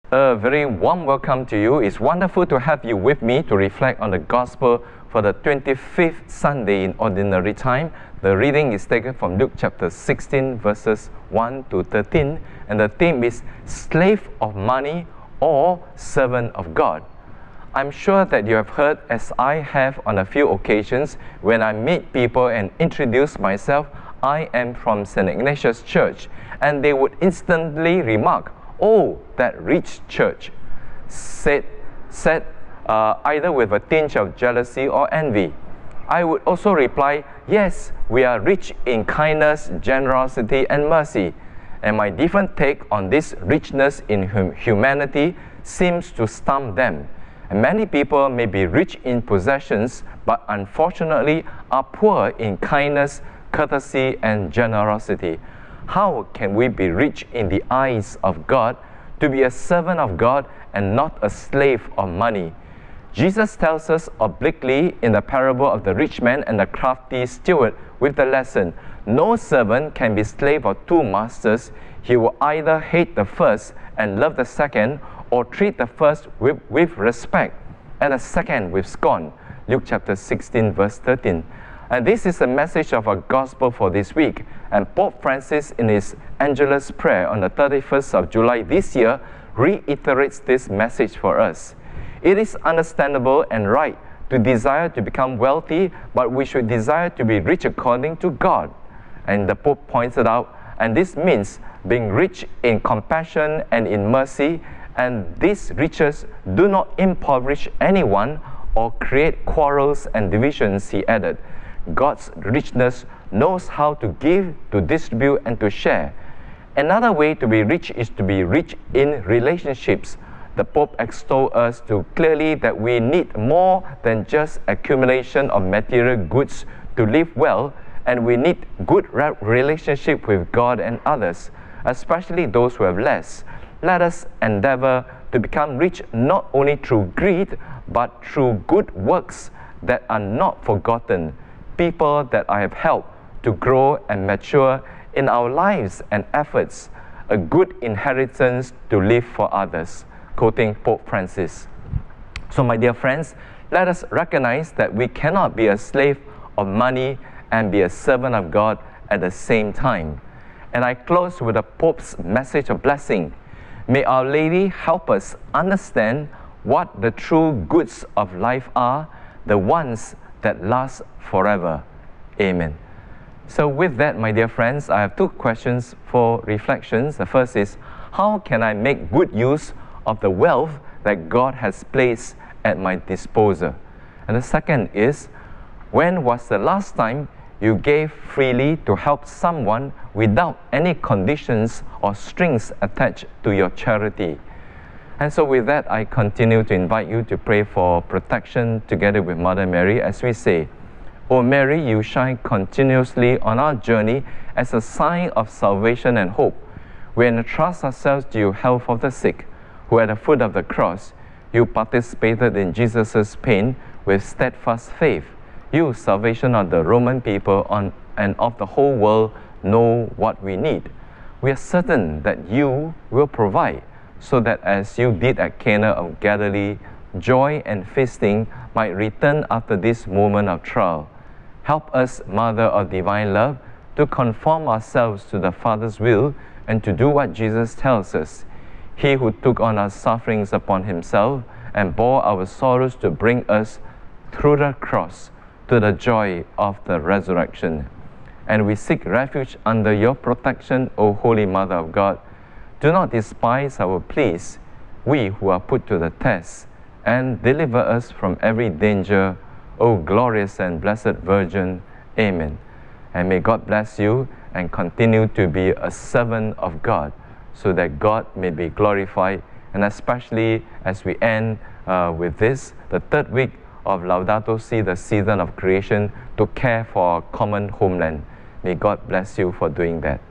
A very warm welcome to you. It's wonderful to have you with me to reflect on the Gospel for the 25th Sunday in Ordinary Time. The reading is taken from Luke chapter 16, verses 1 to 13, and the theme is Slave of Money or Servant of God. I'm sure that you have heard, as I have on a few occasions, when I meet people and introduce myself, I am from St. Ignatius Church, and they would instantly remark, "Oh, that rich church," said either with a tinge of jealousy or envy. I would also reply, "Yes, we are rich in kindness, generosity, and mercy." And my different take on this richness in humanity seems to stump them. And many people may be rich in possessions, but unfortunately are poor in kindness, courtesy, and generosity. How can we be rich in the eyes of God, to be a servant of God and not a slave of money? Jesus tells us obliquely in the parable of the rich man and the crafty steward with the lesson, no servant can be slave of two masters. He will either hate the first and love the second, or treat the first with respect and the second with scorn. Luke chapter 16, verse 13. And this is the message of our gospel for this week. And Pope Francis, in his Angelus prayer on the 31st of July this year, reiterates this message for us. It is understandable and right to desire to become wealthy, but we should desire to be rich according to God. And the Pope points it out, and this means being rich in compassion and in mercy, and these riches do not impoverish anyone or create quarrels and divisions, he added. God's richness knows how to give, to distribute, and to share. Another way to be rich is to be rich in relationships. The Pope extolled us to clearly that we need more than just accumulation of material goods to live well, and we need good relationship with God and others, especially those who have less. Let us endeavor to become rich not only through greed, but through good works that are not forgotten, people that I have helped to grow and mature in our lives and efforts, a good inheritance to live for others. Quoting Pope Francis. So my dear friends, let us recognize that we cannot be a slave of money and be a servant of God at the same time. And I close with the Pope's message of blessing. May Our Lady help us understand what the true goods of life are, the ones that last forever. Amen. So with that, my dear friends, I have two questions for reflections. The first is, how can I make good use of the wealth that God has placed at my disposal? And the second is, when was the last time you gave freely to help someone without any conditions or strings attached to your charity? And so with that, I continue to invite you to pray for protection together with Mother Mary as we say, O Mary, you shine continuously on our journey as a sign of salvation and hope. We entrust ourselves to you, health of the sick, who at the foot of the cross, you participated in Jesus' pain with steadfast faith. You, salvation of the Roman people and of the whole world, know what we need. We are certain that you will provide, so that as you did at Cana of Galilee, joy and feasting might return after this moment of trial. Help us, Mother of Divine Love, to conform ourselves to the Father's will and to do what Jesus tells us. He who took on our sufferings upon himself and bore our sorrows to bring us through the cross to the joy of the resurrection. And we seek refuge under your protection, O Holy Mother of God. Do not despise our pleas, we who are put to the test, and deliver us from every danger, O glorious and blessed Virgin. Amen. And may God bless you and continue to be a servant of God, so that God may be glorified, and especially as we end with this, the third week of Laudato Si, the season of creation, to care for our common homeland. May God bless you for doing that.